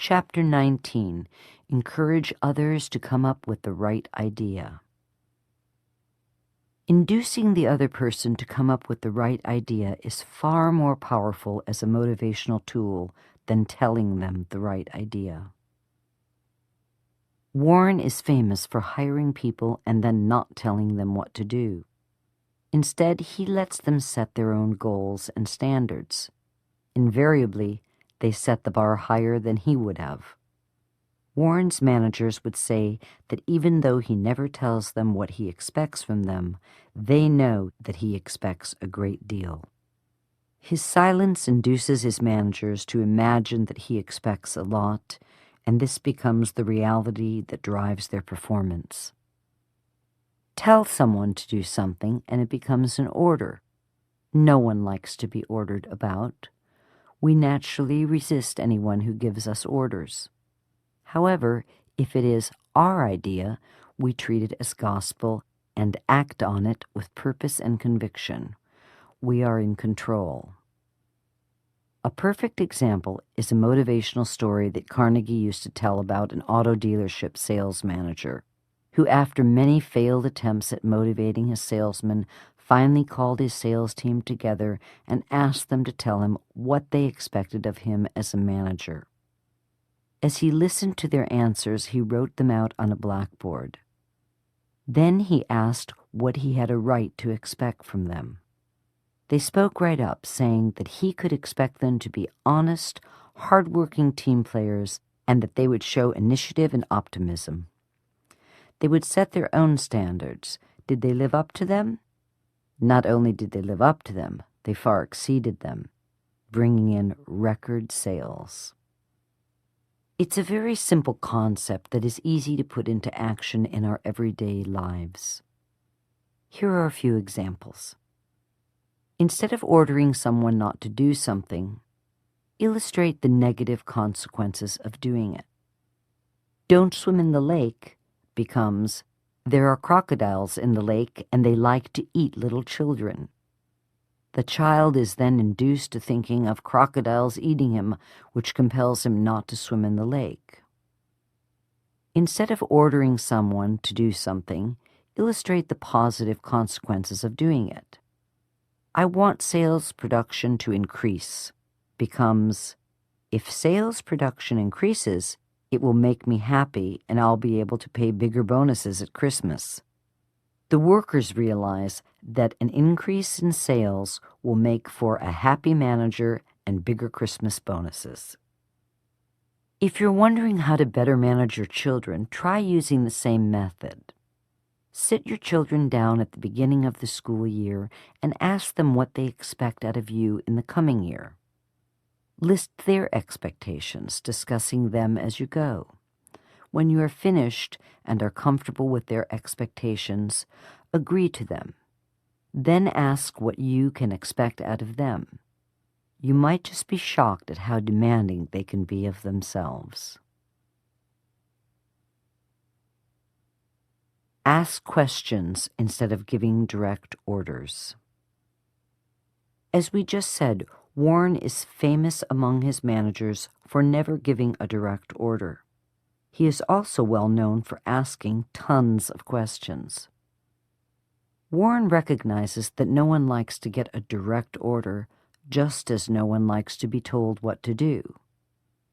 Chapter 19. Encourage others to come up with the right idea. Inducing the other person to come up with the right idea is far more powerful as a motivational tool than telling them the right idea. Warren is famous for hiring people and then not telling them what to do. Instead, he lets them set their own goals and standards. Invariably, they set the bar higher than he would have. Warren's managers would say that even though he never tells them what he expects from them, they know that he expects a great deal. His silence induces his managers to imagine that he expects a lot, and this becomes the reality that drives their performance. Tell someone to do something, and it becomes an order. No one likes to be ordered about. We naturally resist anyone who gives us orders. However, if it is our idea, we treat it as gospel and act on it with purpose and conviction. We are in control. A perfect example is a motivational story that Carnegie used to tell about an auto dealership sales manager who, after many failed attempts at motivating his salesmen, finally called his sales team together and asked them to tell him what they expected of him as a manager. As he listened to their answers, he wrote them out on a blackboard. Then he asked what he had a right to expect from them. They spoke right up, saying that he could expect them to be honest, hard-working team players and that they would show initiative and optimism. They would set their own standards. Did they live up to them? Not only did they live up to them, they far exceeded them, bringing in record sales. It's a very simple concept that is easy to put into action in our everyday lives. Here are a few examples. Instead of ordering someone not to do something, illustrate the negative consequences of doing it. Don't swim in the lake becomes, there are crocodiles in the lake and they like to eat little children. The child is then induced to thinking of crocodiles eating him, which compels him not to swim in the lake. Instead of ordering someone to do something, illustrate the positive consequences of doing it. I want sales production to increase becomes, if sales production increases, it will make me happy and I'll be able to pay bigger bonuses at Christmas. The workers realize that an increase in sales will make for a happy manager and bigger Christmas bonuses. If you're wondering how to better manage your children, try using the same method. Sit your children down at the beginning of the school year and ask them what they expect out of you in the coming year. List their expectations, discussing them as you go. When you are finished and are comfortable with their expectations, agree to them. Then ask what you can expect out of them. You might just be shocked at how demanding they can be of themselves. Ask questions instead of giving direct orders. As we just said, Warren is famous among his managers for never giving a direct order. He is also well known for asking tons of questions. Warren recognizes that no one likes to get a direct order, just as no one likes to be told what to do.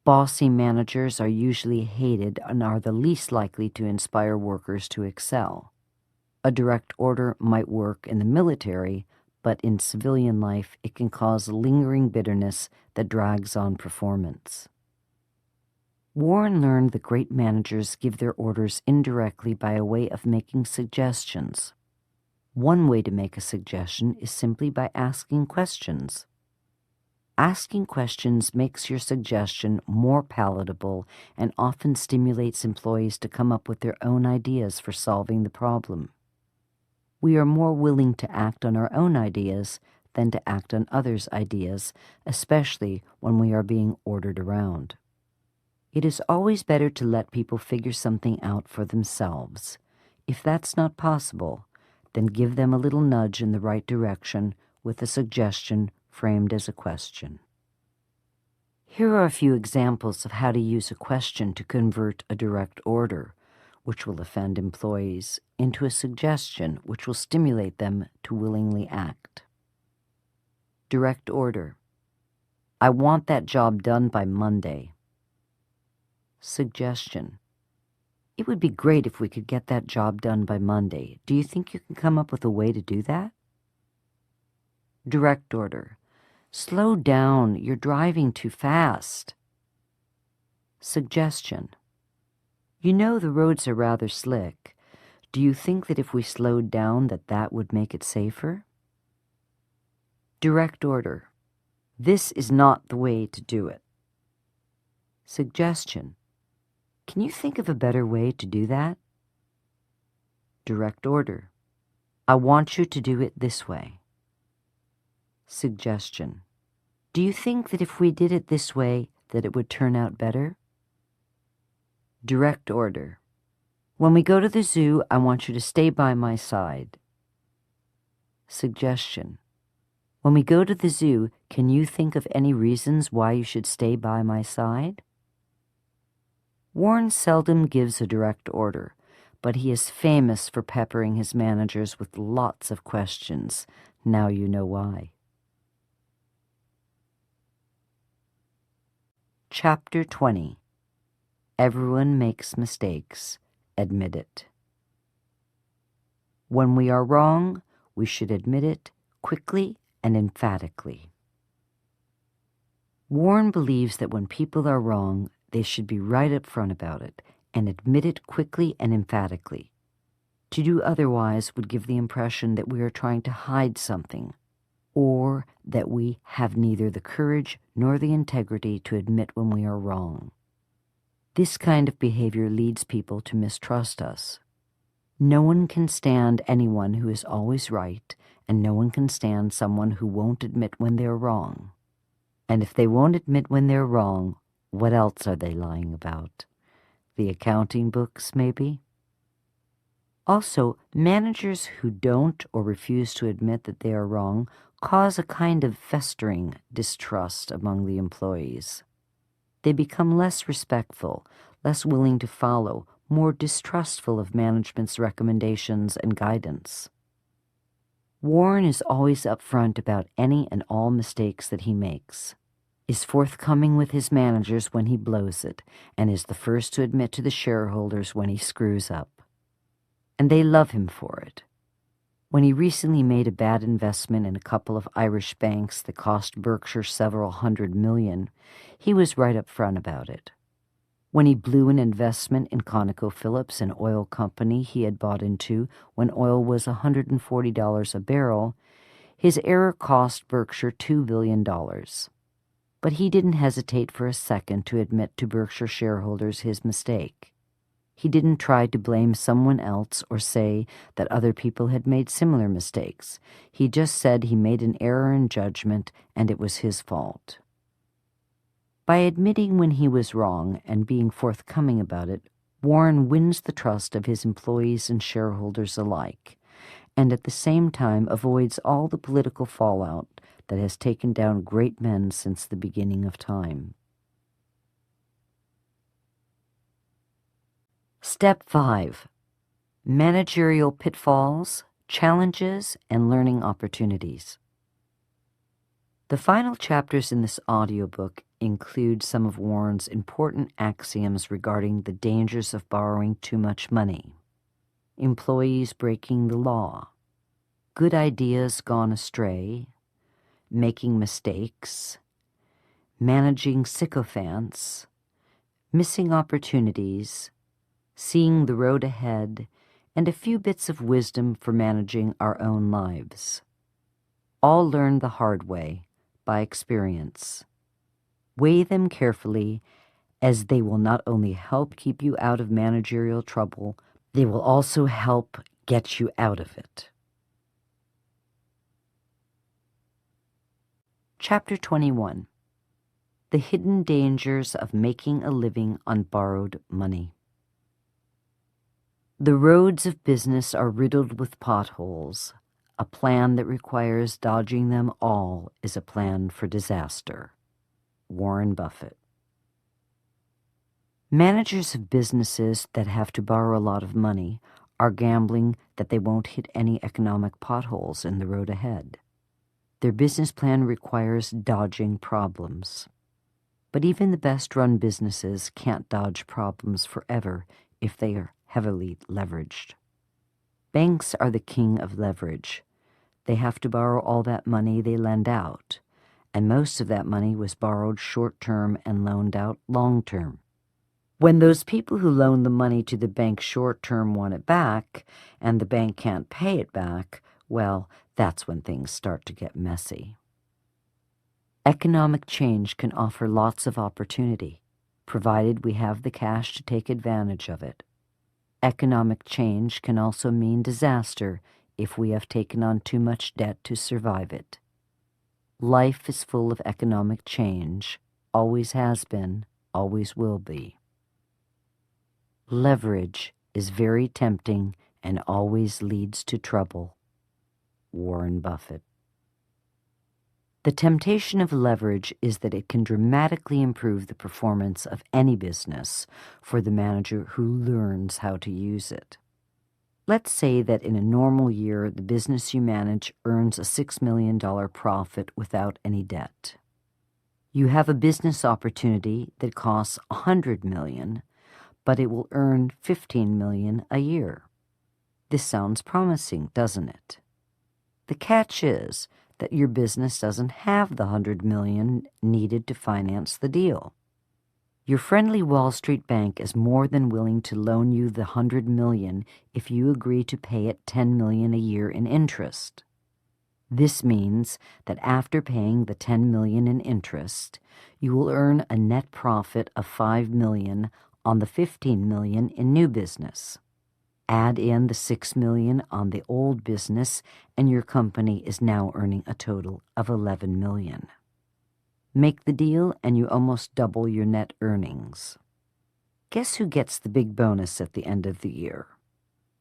Bossy managers are usually hated and are the least likely to inspire workers to excel. A direct order might work in the military, but in civilian life it can cause lingering bitterness that drags on performance. Warren learned that great managers give their orders indirectly by a way of making suggestions. One way to make a suggestion is simply by asking questions. Asking questions makes your suggestion more palatable and often stimulates employees to come up with their own ideas for solving the problem. We are more willing to act on our own ideas than to act on others' ideas, especially when we are being ordered around. It is always better to let people figure something out for themselves. If that's not possible, then give them a little nudge in the right direction with a suggestion framed as a question. Here are a few examples of how to use a question to convert a direct order, which will offend employees, into a suggestion which will stimulate them to willingly act. Direct order. I want that job done by Monday. Suggestion. It would be great if we could get that job done by Monday. Do you think you can come up with a way to do that? Direct order. Slow down, you're driving too fast. Suggestion. You know the roads are rather slick. Do you think that if we slowed down that would make it safer? Direct order. This is not the way to do it. Suggestion. Can you think of a better way to do that? Direct order. I want you to do it this way. Suggestion. Do you think that if we did it this way, that it would turn out better? Direct order. When we go to the zoo, I want you to stay by my side. Suggestion. When we go to the zoo, can you think of any reasons why you should stay by my side? Warren seldom gives a direct order, but he is famous for peppering his managers with lots of questions. Now you know why. Chapter 20. Everyone makes mistakes. Admit it. When we are wrong, we should admit it quickly and emphatically. Warren believes that when people are wrong, they should be right up front about it and admit it quickly and emphatically. To do otherwise would give the impression that we are trying to hide something, or that we have neither the courage nor the integrity to admit when we are wrong. This kind of behavior leads people to mistrust us. No one can stand anyone who is always right, and no one can stand someone who won't admit when they're wrong. And if they won't admit when they're wrong, what else are they lying about? The accounting books, maybe? Also, managers who don't or refuse to admit that they are wrong cause a kind of festering distrust among the employees. They become less respectful, less willing to follow, more distrustful of management's recommendations and guidance. Warren is always upfront about any and all mistakes that he makes, is forthcoming with his managers when he blows it, and is the first to admit to the shareholders when he screws up. And they love him for it. When he recently made a bad investment in a couple of Irish banks that cost Berkshire several $100 million, he was right up front about it. When he blew an investment in ConocoPhillips, an oil company he had bought into when oil was $140 a barrel, his error cost Berkshire $2 billion. But he didn't hesitate for a second to admit to Berkshire shareholders his mistake. He didn't try to blame someone else or say that other people had made similar mistakes. He just said he made an error in judgment and it was his fault. By admitting when he was wrong and being forthcoming about it, Warren wins the trust of his employees and shareholders alike, and at the same time avoids all the political fallout that has taken down great men since the beginning of time. Step 5. Managerial pitfalls, challenges, and learning opportunities. The final chapters in this audiobook include some of Warren's important axioms regarding the dangers of borrowing too much money, employees breaking the law, good ideas gone astray, making mistakes, managing sycophants, missing opportunities, seeing the road ahead, and a few bits of wisdom for managing our own lives. All learned the hard way, by experience. Weigh them carefully, as they will not only help keep you out of managerial trouble, they will also help get you out of it. Chapter 21. The Hidden Dangers of Making a Living on Borrowed Money. The roads of business are riddled with potholes. A plan that requires dodging them all is a plan for disaster. Warren Buffett. Managers of businesses that have to borrow a lot of money are gambling that they won't hit any economic potholes in the road ahead. Their business plan requires dodging problems. But even the best-run businesses can't dodge problems forever if they are heavily leveraged. Banks are the king of leverage. They have to borrow all that money they lend out, and most of that money was borrowed short-term and loaned out long-term. When those people who loan the money to the bank short-term want it back, and the bank can't pay it back, well, that's when things start to get messy. Economic change can offer lots of opportunity, provided we have the cash to take advantage of it. Economic change can also mean disaster if we have taken on too much debt to survive it. Life is full of economic change, always has been, always will be. Leverage is very tempting and always leads to trouble. Warren Buffett. The temptation of leverage is that it can dramatically improve the performance of any business for the manager who learns how to use it. Let's say that in a normal year, the business you manage earns a $6 million profit without any debt. You have a business opportunity that costs $100 million, but it will earn $15 million a year. This sounds promising, doesn't it? The catch is that your business doesn't have the $100 million needed to finance the deal. Your friendly Wall Street bank is more than willing to loan you the $100 million if you agree to pay it $10 million a year in interest. This means that after paying the $10 million in interest, you will earn a net profit of $5 million on the $15 million in new business. Add in the $6 million on the old business, and your company is now earning a total of $11 million. Make the deal, and you almost double your net earnings. Guess who gets the big bonus at the end of the year?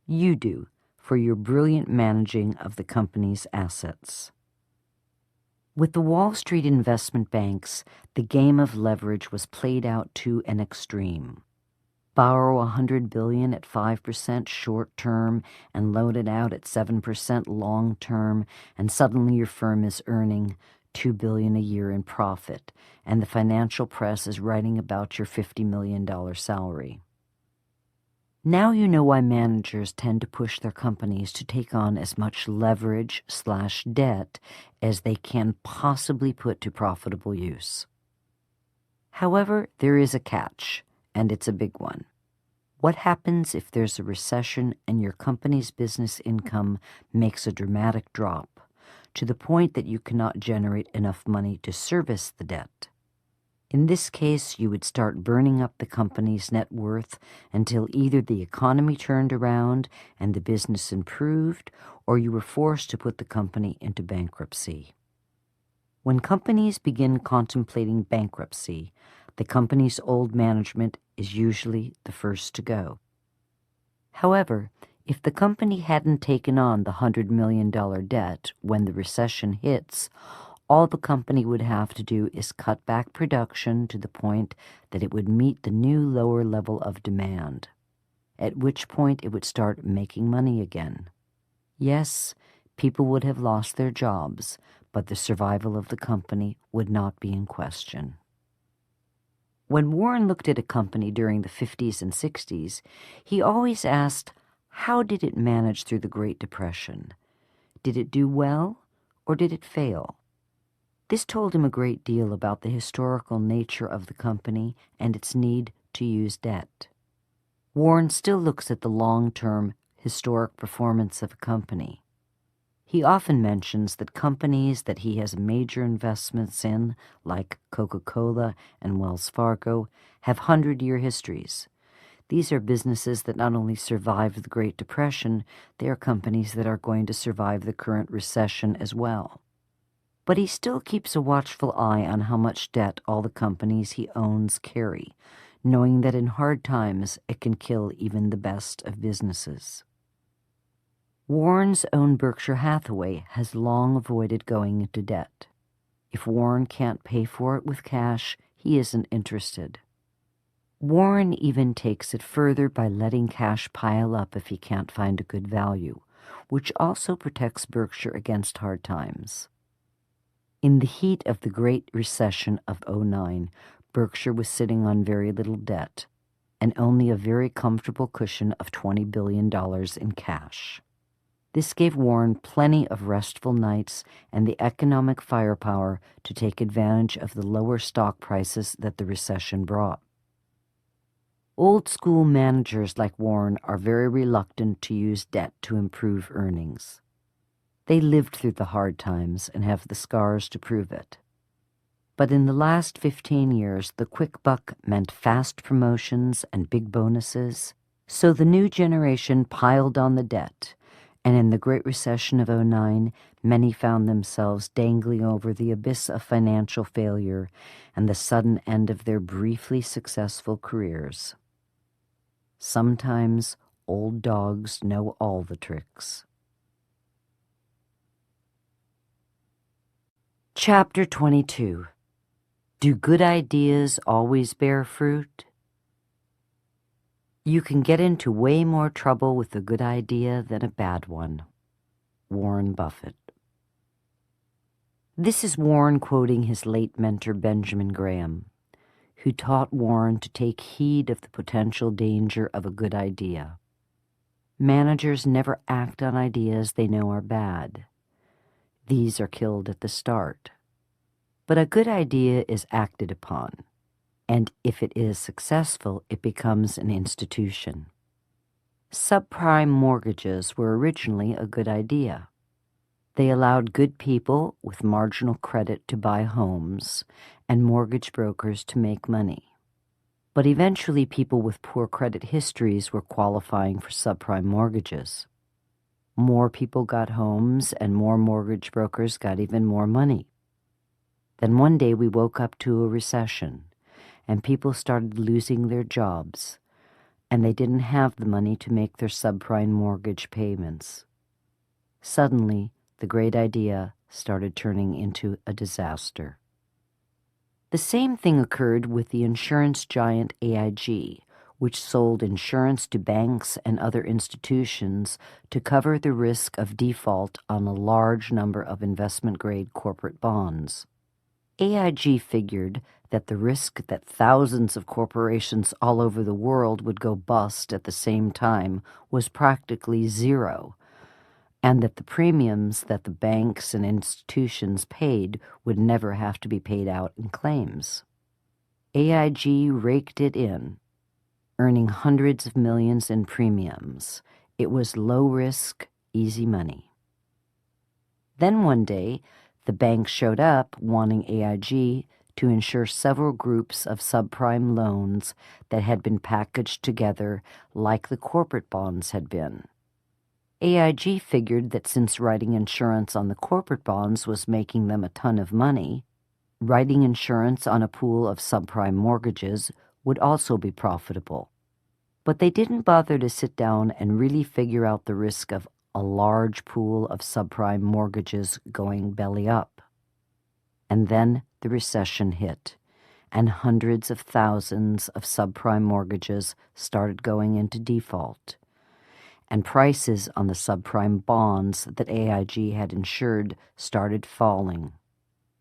You do, for your brilliant managing of the company's assets. With the Wall Street investment banks, the game of leverage was played out to an extreme. Borrow $100 billion at 5% short-term and loan it out at 7% long-term, and suddenly your firm is earning $2 billion a year in profit, and the financial press is writing about your $50 million salary. Now you know why managers tend to push their companies to take on as much leverage/debt as they can possibly put to profitable use. However, there is a catch, and it's a big one. What happens if there's a recession and your company's business income makes a dramatic drop, to the point that you cannot generate enough money to service the debt? In this case, you would start burning up the company's net worth until either the economy turned around and the business improved, or you were forced to put the company into bankruptcy. When companies begin contemplating bankruptcy, the company's old management is usually the first to go. However, if the company hadn't taken on the $100 million debt when the recession hits, all the company would have to do is cut back production to the point that it would meet the new lower level of demand, at which point it would start making money again. Yes, people would have lost their jobs, but the survival of the company would not be in question. When Warren looked at a company during the 50s and 60s, he always asked, how did it manage through the Great Depression? Did it do well, or did it fail? This told him a great deal about the historical nature of the company and its need to use debt. Warren still looks at the long-term historic performance of a company. He often mentions that companies that he has major investments in, like Coca-Cola and Wells Fargo, have 100-year histories. These are businesses that not only survived the Great Depression, they are companies that are going to survive the current recession as well. But he still keeps a watchful eye on how much debt all the companies he owns carry, knowing that in hard times it can kill even the best of businesses. Warren's own Berkshire Hathaway has long avoided going into debt. If Warren can't pay for it with cash, he isn't interested. Warren even takes it further by letting cash pile up if he can't find a good value, which also protects Berkshire against hard times. In the heat of the Great Recession of '09, Berkshire was sitting on very little debt and only a very comfortable cushion of $20 billion in cash. This gave Warren plenty of restful nights and the economic firepower to take advantage of the lower stock prices that the recession brought. Old-school managers like Warren are very reluctant to use debt to improve earnings. They lived through the hard times and have the scars to prove it. But in the last 15 years, the quick buck meant fast promotions and big bonuses, so the new generation piled on the debt, and in the Great Recession of '09, many found themselves dangling over the abyss of financial failure and the sudden end of their briefly successful careers. Sometimes old dogs know all the tricks. Chapter 22. Do good ideas always bear fruit? You can get into way more trouble with a good idea than a bad one. Warren Buffett. This is Warren quoting his late mentor Benjamin Graham, who taught Warren to take heed of the potential danger of a good idea. Managers never act on ideas they know are bad. These are killed at the start. But a good idea is acted upon, and if it is successful, it becomes an institution. Subprime mortgages were originally a good idea. They allowed good people with marginal credit to buy homes and mortgage brokers to make money. But eventually people with poor credit histories were qualifying for subprime mortgages. More people got homes and more mortgage brokers got even more money. Then one day we woke up to a recession and people started losing their jobs and they didn't have the money to make their subprime mortgage payments. Suddenly, the great idea started turning into a disaster. The same thing occurred with the insurance giant AIG, which sold insurance to banks and other institutions to cover the risk of default on a large number of investment-grade corporate bonds. AIG figured that the risk that thousands of corporations all over the world would go bust at the same time was practically zero, and that the premiums that the banks and institutions paid would never have to be paid out in claims. AIG raked it in, earning hundreds of millions in premiums. It was low risk, easy money. Then one day, the bank showed up wanting AIG to insure several groups of subprime loans that had been packaged together like the corporate bonds had been. AIG figured that since writing insurance on the corporate bonds was making them a ton of money, writing insurance on a pool of subprime mortgages would also be profitable. But they didn't bother to sit down and really figure out the risk of a large pool of subprime mortgages going belly up. And then the recession hit, and hundreds of thousands of subprime mortgages started going into default. And prices on the subprime bonds that AIG had insured started falling.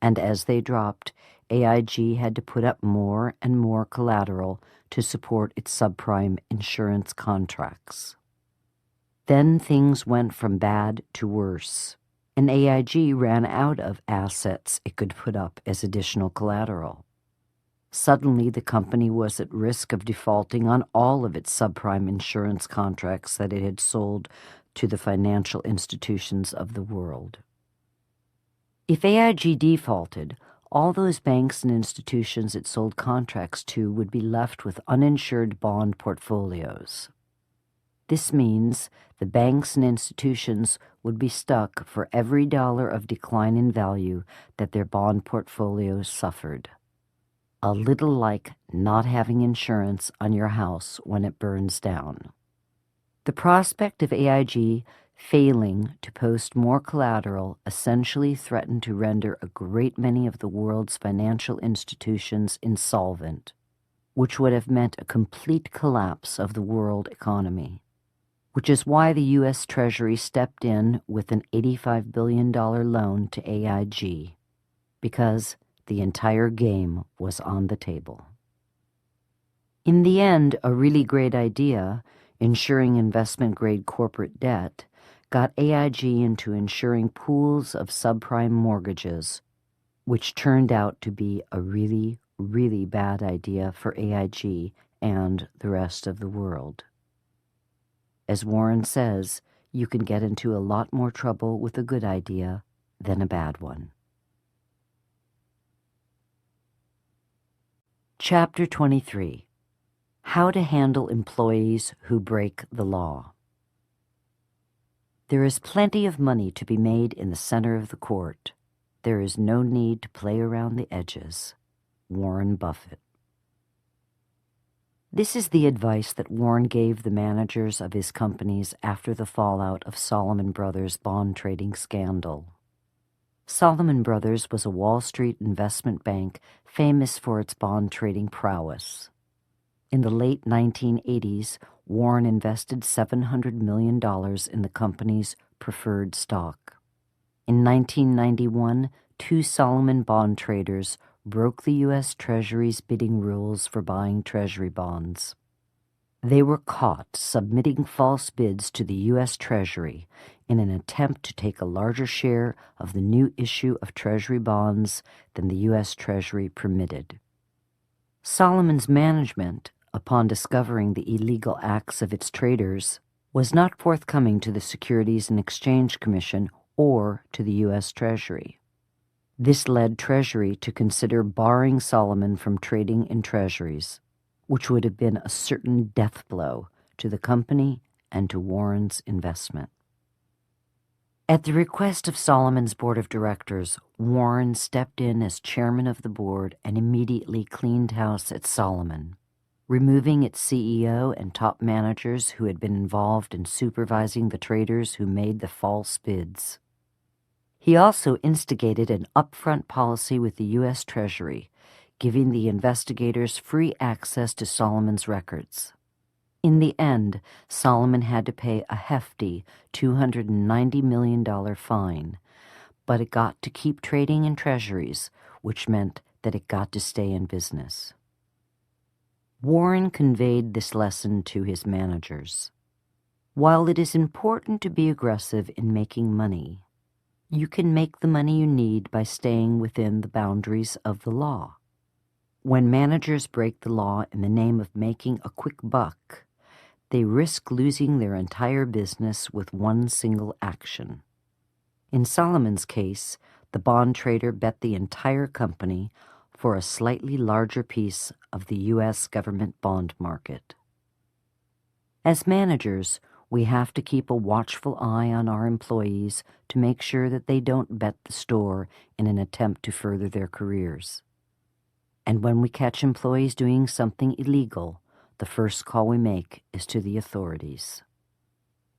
And as they dropped, AIG had to put up more and more collateral to support its subprime insurance contracts. Then things went from bad to worse, and AIG ran out of assets it could put up as additional collateral. Suddenly, the company was at risk of defaulting on all of its subprime insurance contracts that it had sold to the financial institutions of the world. If AIG defaulted, all those banks and institutions it sold contracts to would be left with uninsured bond portfolios. This means the banks and institutions would be stuck for every dollar of decline in value that their bond portfolios suffered. A little like not having insurance on your house when it burns down. The prospect of AIG Failing to post more collateral essentially threatened to render a great many of the world's financial institutions insolvent, which would have meant a complete collapse of the world economy, which is why the U.S. Treasury stepped in with an $85 billion loan to AIG, because the entire game was on the table. In the end, a really great idea, insuring investment-grade corporate debt, got AIG into insuring pools of subprime mortgages, which turned out to be a really, really bad idea for AIG and the rest of the world. As Warren says, you can get into a lot more trouble with a good idea than a bad one. Chapter 23. How to Handle Employees Who Break the Law. There is plenty of money to be made in the center of the court. There is no need to play around the edges. Warren Buffett. This is the advice that Warren gave the managers of his companies after the fallout of Salomon Brothers' bond trading scandal. Salomon Brothers was a Wall Street investment bank famous for its bond trading prowess. In the late 1980s, Warren invested $700 million in the company's preferred stock. In 1991, two Salomon bond traders broke the U.S. Treasury's bidding rules for buying Treasury bonds. They were caught submitting false bids to the U.S. Treasury in an attempt to take a larger share of the new issue of Treasury bonds than the U.S. Treasury permitted. Salomon's management, upon discovering the illegal acts of its traders, was not forthcoming to the Securities and Exchange Commission or to the U.S. Treasury. This led Treasury to consider barring Salomon from trading in treasuries, which would have been a certain death blow to the company and to Warren's investment. At the request of Salomon's board of directors, Warren stepped in as chairman of the board and immediately cleaned house at Salomon, removing its CEO and top managers who had been involved in supervising the traders who made the false bids. He also instigated an upfront policy with the U.S. Treasury, giving the investigators free access to Salomon's records. In the end, Salomon had to pay a hefty $290 million fine, but it got to keep trading in treasuries, which meant that it got to stay in business. Warren conveyed this lesson to his managers. While it is important to be aggressive in making money, you can make the money you need by staying within the boundaries of the law. When managers break the law in the name of making a quick buck, they risk losing their entire business with one single action. In Salomon's case, the bond trader bet the entire company for a slightly larger piece of the U.S. government bond market. As managers, we have to keep a watchful eye on our employees to make sure that they don't bet the store in an attempt to further their careers. And when we catch employees doing something illegal, the first call we make is to the authorities.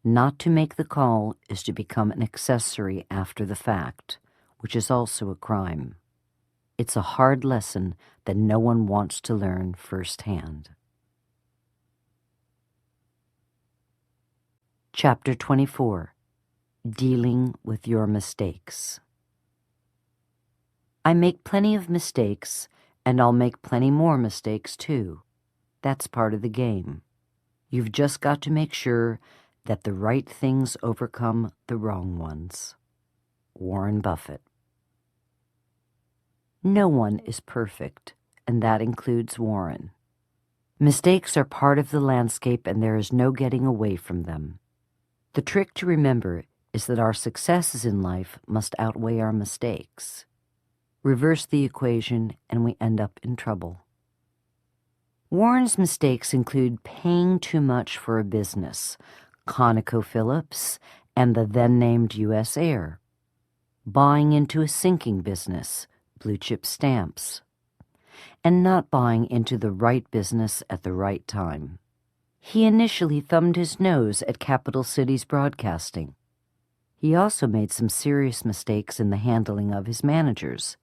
Not to make the call is to become an accessory after the fact, which is also a crime. It's a hard lesson that no one wants to learn firsthand. Chapter 24. Dealing with Your Mistakes. I make plenty of mistakes, and I'll make plenty more mistakes too. That's part of the game. You've just got to make sure that the right things overcome the wrong ones. Warren Buffett. No one is perfect, and that includes Warren. Mistakes are part of the landscape, and there is no getting away from them. The trick to remember is that our successes in life must outweigh our mistakes. Reverse the equation, and we end up in trouble. Warren's mistakes include paying too much for a business, ConocoPhillips and the then-named U.S. Air, buying into a sinking business, Blue Chip Stamps, and not buying into the right business at the right time. He initially thumbed his nose at Capital Cities Broadcasting, He also made some serious mistakes in the handling of his managers.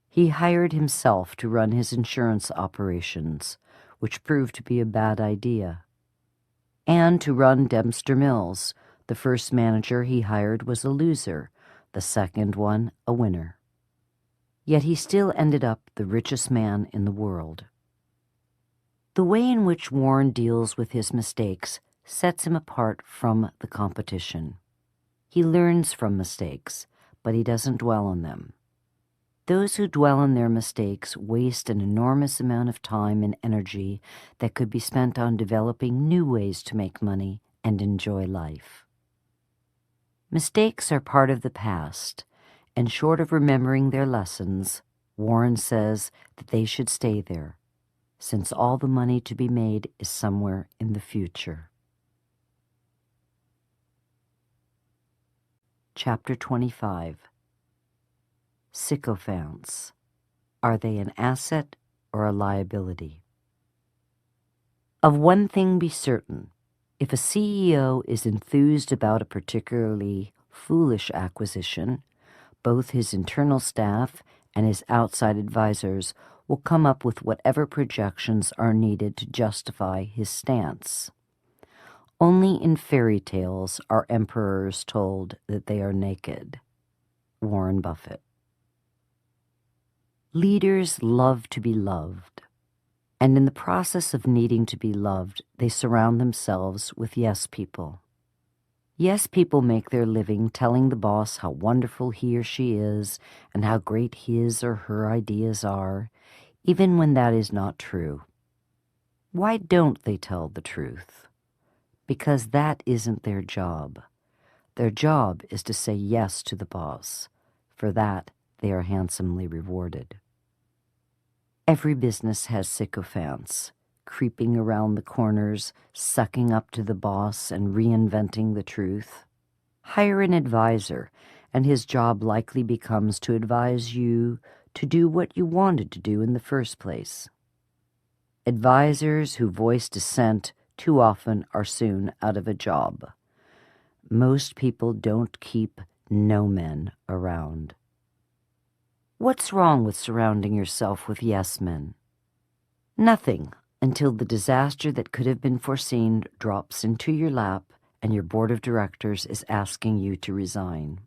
He hired himself to run his insurance operations, which proved to be a bad idea. And to run Dempster Mills, the first manager he hired was a loser, the second one a winner. Yet he still ended up the richest man in the world. The way in which Warren deals with his mistakes sets him apart from the competition. He learns from mistakes, but he doesn't dwell on them. Those who dwell on their mistakes waste an enormous amount of time and energy that could be spent on developing new ways to make money and enjoy life. Mistakes are part of the past, and short of remembering their lessons, Warren says that they should stay there, since all the money to be made is somewhere in the future. Chapter 25. Sycophants. Are they an asset or a liability? Of one thing be certain, if a CEO is enthused about a particularly foolish acquisition, both his internal staff and his outside advisors will come up with whatever projections are needed to justify his stance. Only in fairy tales are emperors told that they are naked. Warren Buffett. Leaders love to be loved, and in the process of needing to be loved, they surround themselves with yes people. Yes people make their living telling the boss how wonderful he or she is and how great his or her ideas are, even when that is not true. Why don't they tell the truth? Because that isn't their job. Their job is to say yes to the boss. For that, they are handsomely rewarded. Every business has sycophants, creeping around the corners, sucking up to the boss and reinventing the truth. Hire an advisor, and his job likely becomes to advise you to do what you wanted to do in the first place. Advisors who voice dissent too often are soon out of a job. Most people don't keep no men around. What's wrong with surrounding yourself with yes men? Nothing, until the disaster that could have been foreseen drops into your lap and your board of directors is asking you to resign.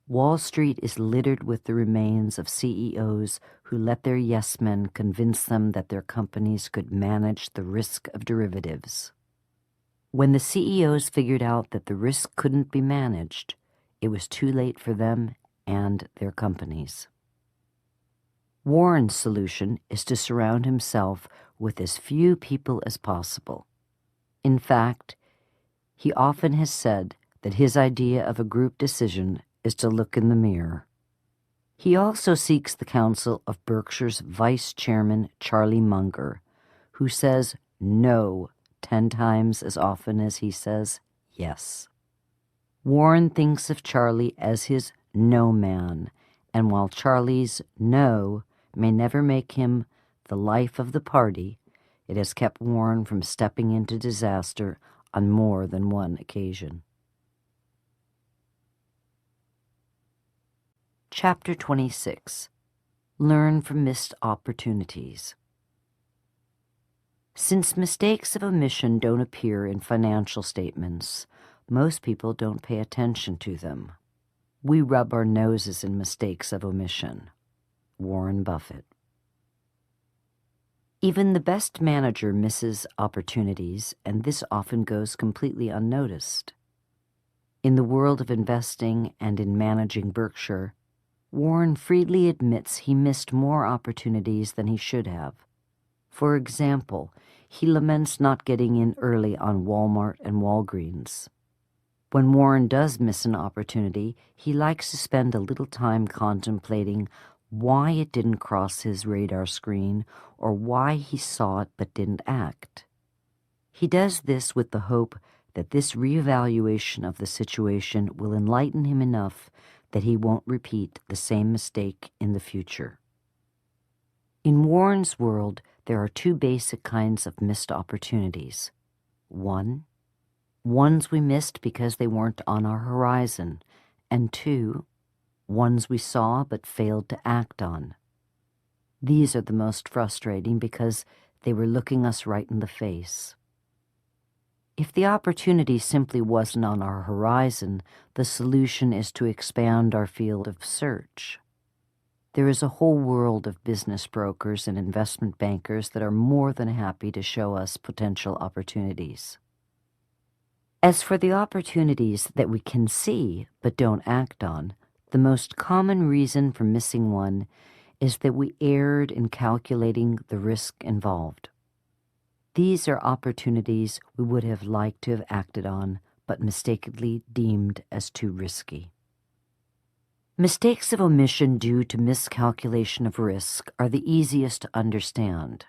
Wall Street is littered with the remains of CEOs who let their yes men convince them that their companies could manage the risk of derivatives. When the CEOs figured out that the risk couldn't be managed, it was too late for them and their companies. Warren's solution is to surround himself with as few people as possible. In fact, he often has said that his idea of a group decision is to look in the mirror. He also seeks the counsel of Berkshire's vice chairman, Charlie Munger, who says no 10 times as often as he says yes. Warren thinks of Charlie as his no man, and while Charlie's no may never make him the life of the party, it has kept Warren from stepping into disaster on more than one occasion. Chapter 26. Learn from missed opportunities. Since mistakes of omission don't appear in financial statements, most people don't pay attention to them. We rub our noses in mistakes of omission. Warren Buffett. Even the best manager misses opportunities, and this often goes completely unnoticed. In the world of investing and in managing Berkshire, Warren freely admits he missed more opportunities than he should have. For example, he laments not getting in early on Walmart and Walgreens. When Warren does miss an opportunity, he likes to spend a little time contemplating why it didn't cross his radar screen or why he saw it but didn't act. He does this with the hope that this reevaluation of the situation will enlighten him enough that he won't repeat the same mistake in the future. In Warren's world, there are two basic kinds of missed opportunities. 1. Ones we missed because they weren't on our horizon, and 2, ones we saw but failed to act on. These are the most frustrating because they were looking us right in the face. If the opportunity simply wasn't on our horizon, the solution is to expand our field of search. There is a whole world of business brokers and investment bankers that are more than happy to show us potential opportunities. As for the opportunities that we can see but don't act on, the most common reason for missing one is that we erred in calculating the risk involved. These are opportunities we would have liked to have acted on, but mistakenly deemed as too risky. Mistakes of omission due to miscalculation of risk are the easiest to understand.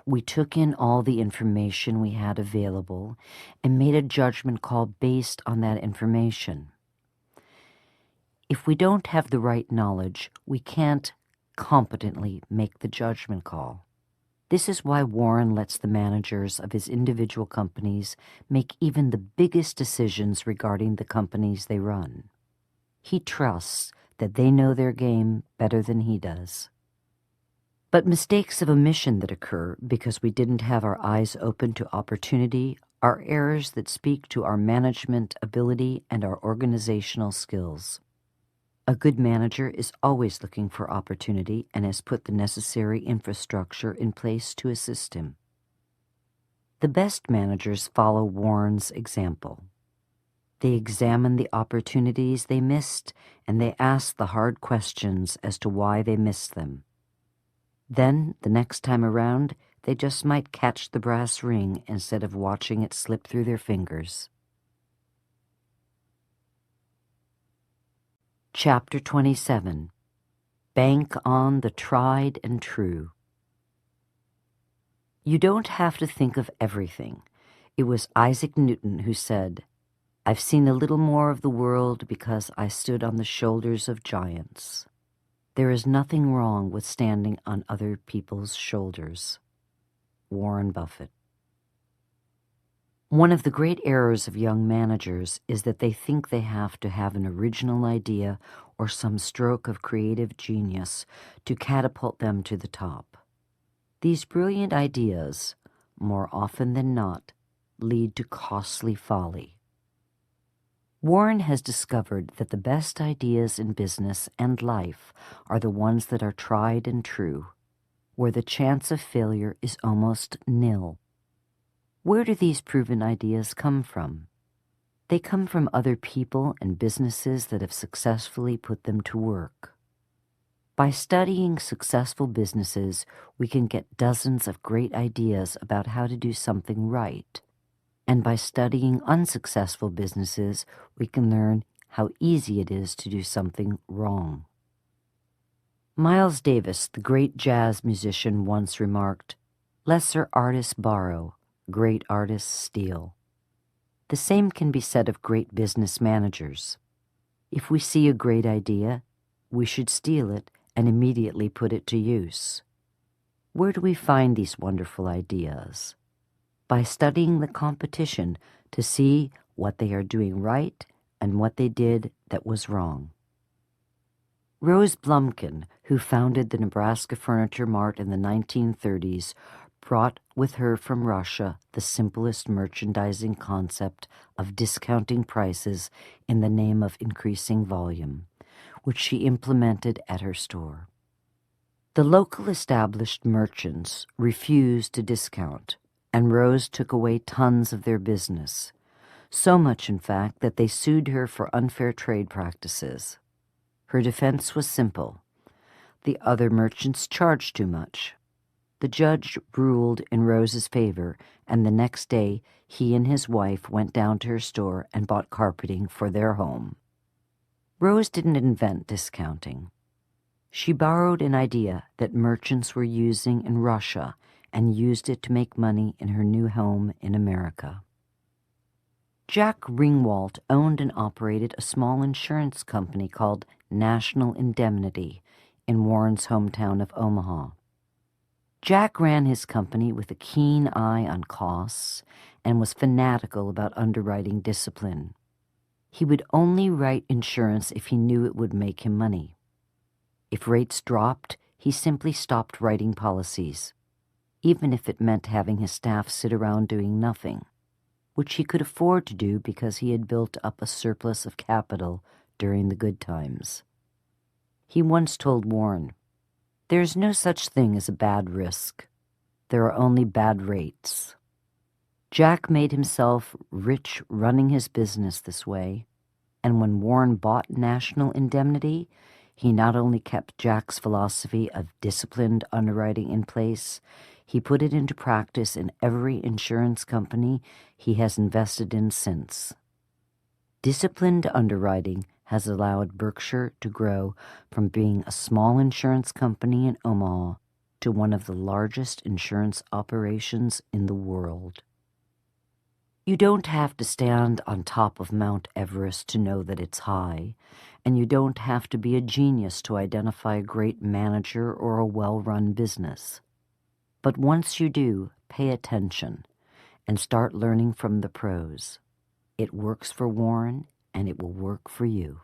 We took in all the information we had available and made a judgment call based on that information. If we don't have the right knowledge, we can't competently make the judgment call. This is why Warren lets the managers of his individual companies make even the biggest decisions regarding the companies they run. He trusts that they know their game better than he does. But mistakes of omission that occur because we didn't have our eyes open to opportunity are errors that speak to our management ability and our organizational skills. A good manager is always looking for opportunity and has put the necessary infrastructure in place to assist him. The best managers follow Warren's example. They examine the opportunities they missed and they ask the hard questions as to why they missed them. Then, the next time around, they just might catch the brass ring instead of watching it slip through their fingers. Chapter 27. Bank on the Tried and True. You don't have to think of everything. It was Isaac Newton who said, "I've seen a little more of the world because I stood on the shoulders of giants." There is nothing wrong with standing on other people's shoulders. Warren Buffett. One of the great errors of young managers is that they think they have to have an original idea or some stroke of creative genius to catapult them to the top. These brilliant ideas, more often than not, lead to costly folly. Warren has discovered that the best ideas in business and life are the ones that are tried and true, where the chance of failure is almost nil. Where do these proven ideas come from? They come from other people and businesses that have successfully put them to work. By studying successful businesses, we can get dozens of great ideas about how to do something right. And by studying unsuccessful businesses, we can learn how easy it is to do something wrong. Miles Davis, the great jazz musician, once remarked, "Lesser artists borrow, great artists steal." The same can be said of great business managers. If we see a great idea, we should steal it and immediately put it to use. Where do we find these wonderful ideas? By studying the competition to see what they are doing right and what they did that was wrong. Rose Blumkin, who founded the Nebraska Furniture Mart in the 1930s, brought with her from Russia the simplest merchandising concept of discounting prices in the name of increasing volume, which she implemented at her store. The local established merchants refused to discount, and Rose took away tons of their business, so much in fact that they sued her for unfair trade practices. Her defense was simple. The other merchants charged too much. The judge ruled in Rose's favor, and the next day he and his wife went down to her store and bought carpeting for their home. Rose didn't invent discounting. She borrowed an idea that merchants were using in Russia and used it to make money in her new home in America. Jack Ringwalt owned and operated a small insurance company called National Indemnity in Warren's hometown of Omaha. Jack ran his company with a keen eye on costs and was fanatical about underwriting discipline. He would only write insurance if he knew it would make him money. If rates dropped, he simply stopped writing policies, even if it meant having his staff sit around doing nothing, which he could afford to do because he had built up a surplus of capital during the good times. He once told Warren, "There's no such thing as a bad risk. There are only bad rates." Jack made himself rich running his business this way, and when Warren bought National Indemnity, he not only kept Jack's philosophy of disciplined underwriting in place, he put it into practice in every insurance company he has invested in since. Disciplined underwriting has allowed Berkshire to grow from being a small insurance company in Omaha to one of the largest insurance operations in the world. You don't have to stand on top of Mount Everest to know that it's high, and you don't have to be a genius to identify a great manager or a well-run business. But once you do, pay attention and start learning from the pros. It works for Warren, and it will work for you.